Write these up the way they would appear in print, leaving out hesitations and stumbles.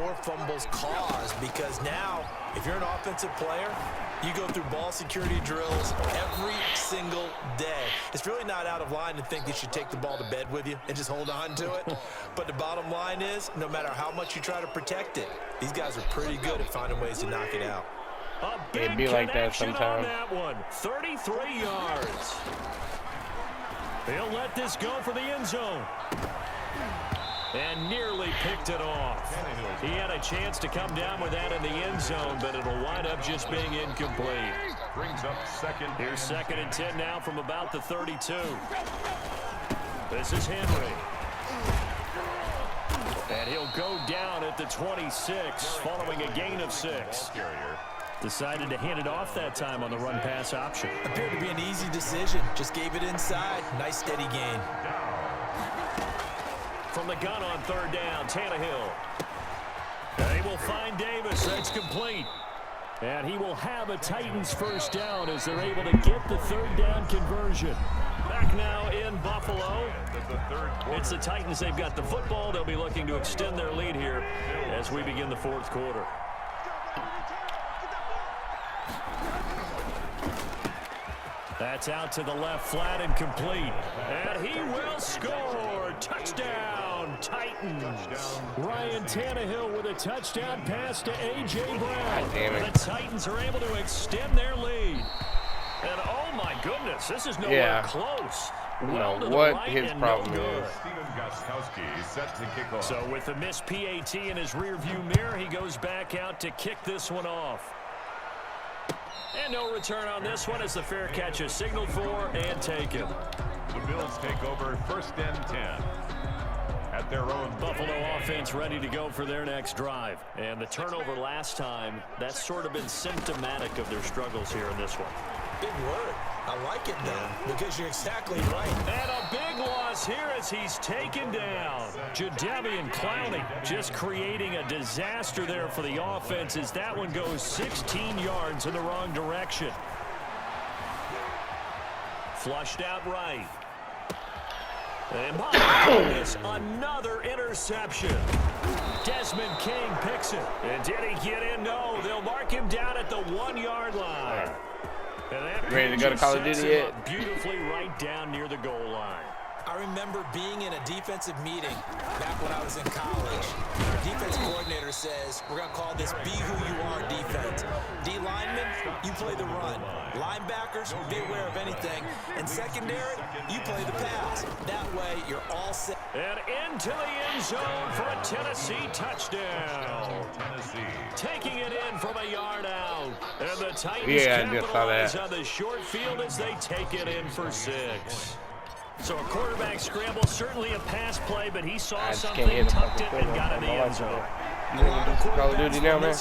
more fumbles caused, because now, if you're an offensive player, you go through ball security drills every single day. It's really not out of line to think you should take the ball to bed with you and just hold on to it. But the bottom line is, no matter how much you try to protect it, these guys are pretty good at finding ways to knock it out. A big It'd be like that connection sometimes. on that one. 33 yards. He'll let this go for the end zone. And nearly picked it off. He had a chance to come down with that in the end zone, but it'll wind up just being incomplete. Brings up second. Here's 2nd and 10 now from about the 32. This is Henry. And he'll go down at the 26 following a gain of 6. Decided to hand it off that time on the run-pass option. Appeared to be an easy decision. Just gave it inside. Nice steady gain. From the gun on 3rd down, Tannehill. They will find Davis. That's complete. And he will have a Titans first down as they're able to get the 3rd down conversion. Back now in Buffalo. It's the Titans. They've got the football. They'll be looking to extend their lead here as we begin the 4th quarter. That's out to the left, flat and complete. And he will score. Touchdown, Titans. Ryan Tannehill with a touchdown pass to A.J. Brown. Damn The Titans are able to extend their lead. And oh my goodness, this is nowhere close. Well, to what the right his and problem no good. is. Set to kick off. So with the missed PAT in his rearview mirror, he goes back out to kick this one off. And no return on this one as the fair catch is signaled for and taken. The Bills take over 1st and 10 at their own. Buffalo offense ready to go for their next drive. And the turnover last time, that's sort of been symptomatic of their struggles here in this one. Big word. I like it, though, because you're exactly right. And a big loss here as he's taken down. Jadeveon Clowney just creating a disaster there for the offense as that one goes 16 yards in the wrong direction. Flushed out right. And my goodness, another interception. Desmond King picks it. And did he get in? No, they'll mark him down at the 1-yard line. And that Ready to go to Call of Duty yet? Beautifully right down near the goal line. I remember being in a defensive meeting back when I was in college. Our defense coordinator says, we're going to call this Be Who You Are defense. D linemen, you play the run. Linebackers, be aware of anything. And secondary, you play the pass. That way, you're all set. And into the end zone for a Tennessee touchdown. Taking it in from a yard out. And the Titans capitalize on the short field as they take it in for 6. So a quarterback scramble, certainly a pass play, but he saw something, tucked it, and got in the end zone. You want to do Call of Duty now, man?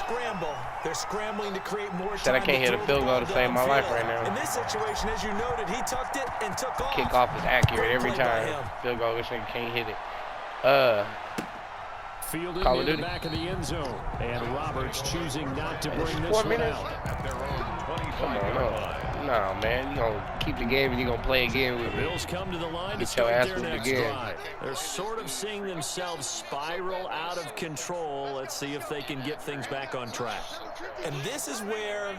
They're scrambling to create more time. Said I can't hit a field goal to save my life right now. In this situation, as you noted, he tucked it and took off. Kickoff is accurate every time. Field goal, this nigga can't hit it. Fielded Call in the back of the end zone. And Roberts choosing not to bring this one out. Come on, no, man. You gonna keep the game and you gonna play again with me. Bills come to the line to Get your start ass their moved next again. drive. They're sort of seeing themselves spiral out of control. Let's see if they can get things back on track. And this is where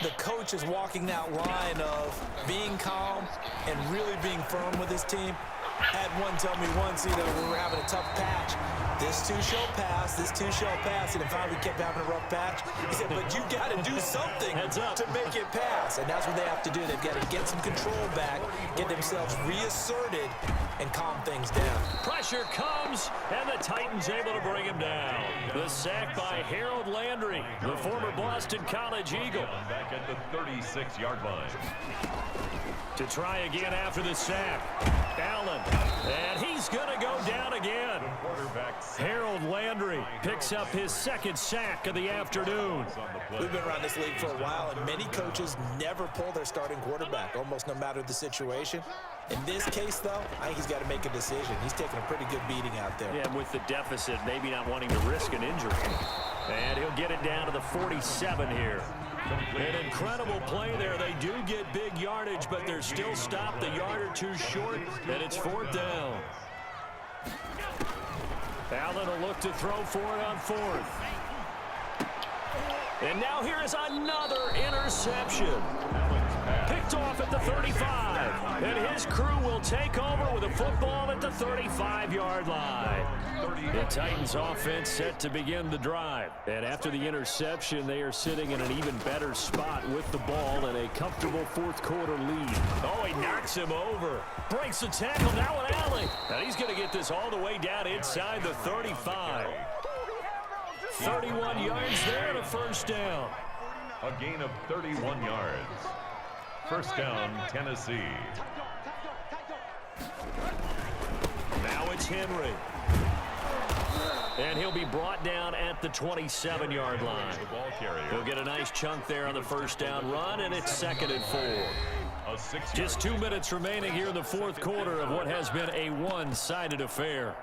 the coach is walking that line of being calm and really being firm with his team. Had one tell me once, we were having a tough patch. This too shall pass, this too shall pass. And finally we kept having a rough patch. He said, but you got to do something to make it pass. And that's what they have to do. They've got to get some control back, get themselves reasserted, and calm things down. Pressure comes, and the Titans able to bring him down. The sack by Harold Landry, the former Boston College Eagle. Back at the 36-yard line. To try again after the sack. Allen, and he's going to go down again. Harold Landry picks up his 2nd sack of the afternoon. We've been around this league for a while, and many coaches never pull their starting quarterback, almost no matter the situation. In this case, though, I think he's got to make a decision. He's taking a pretty good beating out there. Yeah, with the deficit, maybe not wanting to risk an injury. And he'll get it down to the 47 here. An incredible play there. They do get big yardage, but they're still stopped a yard or two short, and it's 4th down. Allen will look to throw for it on 4th. And now here is another interception. Picked off at the 35. And his crew will take over with a football at the 35-yard line. The Titans offense set to begin the drive. And after the interception, they are sitting in an even better spot with the ball and a comfortable fourth-quarter lead. Oh, he knocks him over. Breaks the tackle now with Allen. And he's going to get this all the way down inside the 35. 31 yards there and a first down. A gain of 31 yards. First down, Tennessee. Now it's Henry. And he'll be brought down at the 27-yard line. He'll get a nice chunk there on the first down run, and it's 2nd and 4. Just 2 minutes remaining here in the fourth quarter of what has been a one-sided affair.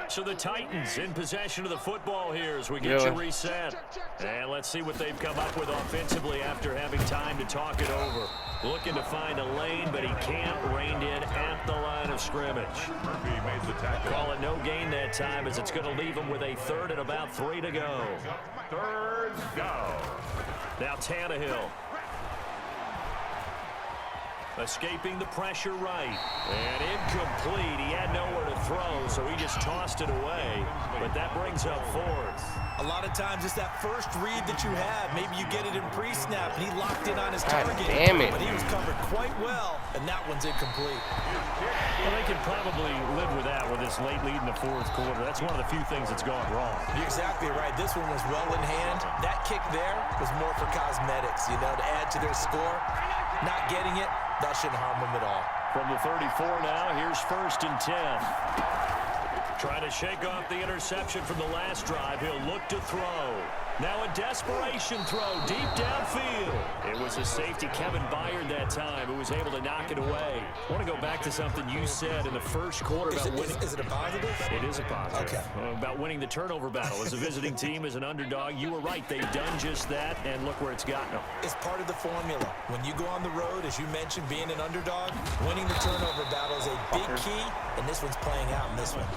So the Titans in possession of the football here as we get you reset. And let's see what they've come up with offensively after having time to talk it over. Looking to find a lane, but he can't. Reined in at the line of scrimmage. Murphy made the tackle. Call it no gain that time as it's going to leave him with a 3rd and about 3 to go. 3rd down. Now Tannehill. Escaping the pressure right. And incomplete. He had nowhere to throw, so he just tossed it away. But that brings up 4th. A lot of times it's that first read that you have. Maybe you get it in pre-snap, and he locked in on his target. Damn it. But he was covered quite well, and that one's incomplete. Well, they can probably live with that with this late lead in the fourth quarter. That's one of the few things that's gone wrong. You're exactly right. This one was well in hand. That kick there was more for cosmetics, you know, to add to their score. Not getting it, that shouldn't harm them at all. From the 34 now, here's 1st and 10. Trying to shake off the interception from the last drive. He'll look to throw. Now a desperation throw deep downfield. It was a safety, Kevin Byard, that time, who was able to knock it away. I want to go back to something you said in the first quarter about winning. Is it a positive? It is a positive. Okay. About winning the turnover battle as a visiting team, as an underdog. You were right. They've done just that, and look where it's gotten them. It's part of the formula. When you go on the road, as you mentioned, being an underdog, winning the turnover battle is a big key, and this one's playing out in this one.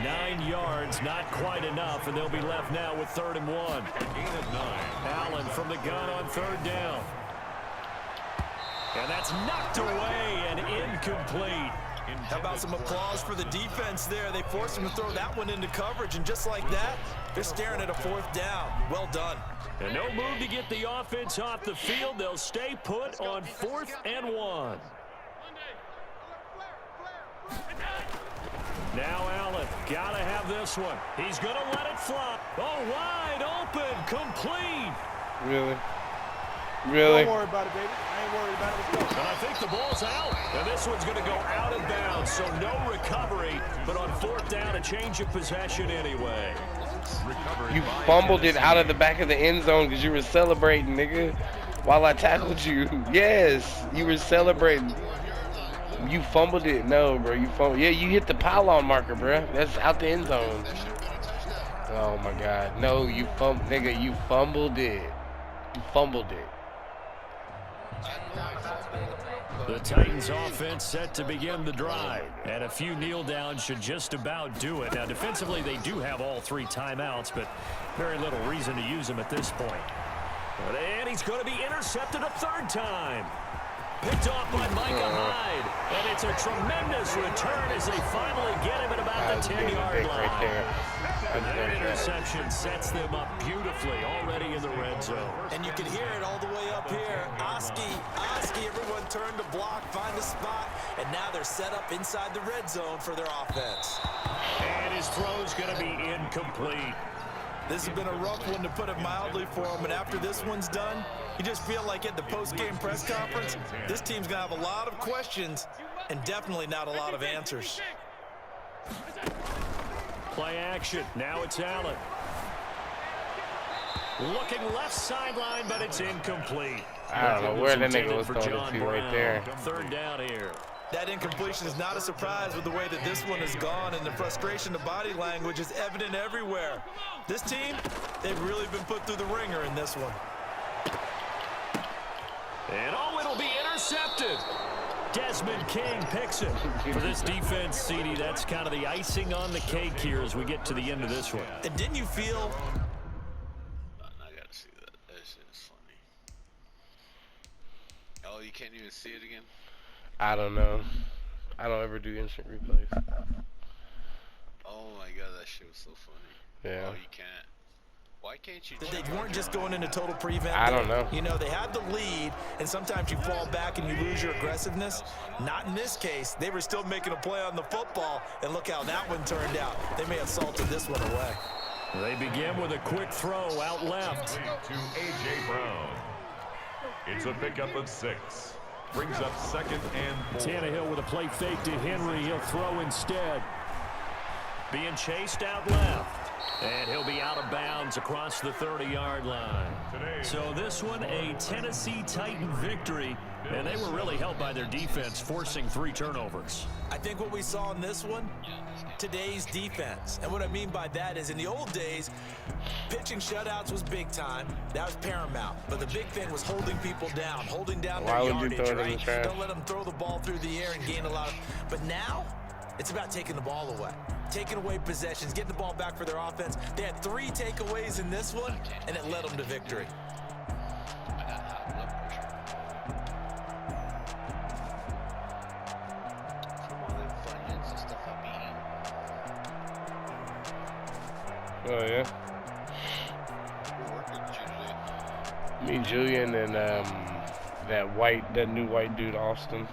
9 yards, not quite enough, and they'll be left now with 3rd and 1. Gain of 9. Allen from the gun on 3rd down. And that's knocked away and incomplete. How about some applause for the defense there? They forced him to throw that one into coverage, and just like that, they're staring at a 4th down. Well done. And no move to get the offense off the field. They'll stay put on 4th and 1. Now Allen, gotta have this one. He's gonna let it fly. Oh, wide open, complete. Really? Really? Don't worry about it, baby. I ain't worried about it. Let's go. And I think the ball's out. And this one's gonna go out of bounds, so no recovery. But on 4th down, a change of possession anyway. You fumbled it out of the back of the end zone because you were celebrating, nigga, while I tackled you. Yes, you were celebrating. You fumbled it. No, bro, you fumbled. Yeah, you hit the pylon marker, bro. That's out the end zone. Oh, my God. No, you fumbled. Nigga, you fumbled it. You fumbled it. The Titans offense set to begin the drive. And a few kneel downs should just about do it. Now, defensively, they do have all 3 timeouts, but very little reason to use them at this point. And he's going to be intercepted a 3rd time. Picked off by Micah Hyde. And it's a tremendous return as they finally get him at about the 10-yard line. Right there. That interception sets them up beautifully already in the red zone. And you can hear it all the way up here. Oski, everyone turned to block, find a spot, and now they're set up inside the red zone for their offense. And his throw's going to be incomplete. This has been a rough one, to put it mildly, for him, and after this one's done, you just feel like at the post-game press conference, this team's going to have a lot of questions and definitely not a lot of answers. Play action. Now it's Allen. Looking left sideline, but it's incomplete. I don't know where that nigga was throwing it to right there. 3rd down here. That incompletion is not a surprise with the way that this one has gone, and the frustration of body language is evident everywhere. This team, they've really been put through the ringer in this one. And oh, it'll be intercepted. Desmond King picks it. For this defense, CD, that's kind of the icing on the cake here as we get to the end of this one. And didn't you feel... I gotta see that. That shit is funny. Oh, you can't even see it again? I don't know. I don't ever do instant replays. Oh my god, that shit was so funny. Yeah. Oh, you can't. Why can't you? They weren't just going into total prevent. I don't know. You know, they had the lead, and sometimes you fall back and you lose your aggressiveness. Not in this case. They were still making a play on the football, and look how that one turned out. They may have salted this one away. They begin with a quick throw out left. To A.J. Brown. It's a pickup of 6. Brings up 2nd and 4. Tannehill with a play fake to Henry. He'll throw instead. Being chased out left. And he'll be out of bounds across the 30-yard line. So this one, a Tennessee Titan victory. And they were really helped by their defense, forcing 3 turnovers. I think what we saw in this one, today's defense. And what I mean by that is in the old days, pitching shutouts was big time. That was paramount. But the big thing was holding people down, holding down their yardage, right? Don't let them throw the ball through the air and gain a lot of... But now, it's about taking the ball away. Taking away possessions, getting the ball back for their offense. They had 3 takeaways in this one, and it led them to victory. Oh, yeah? Me, Julian, and that new white dude, Austin.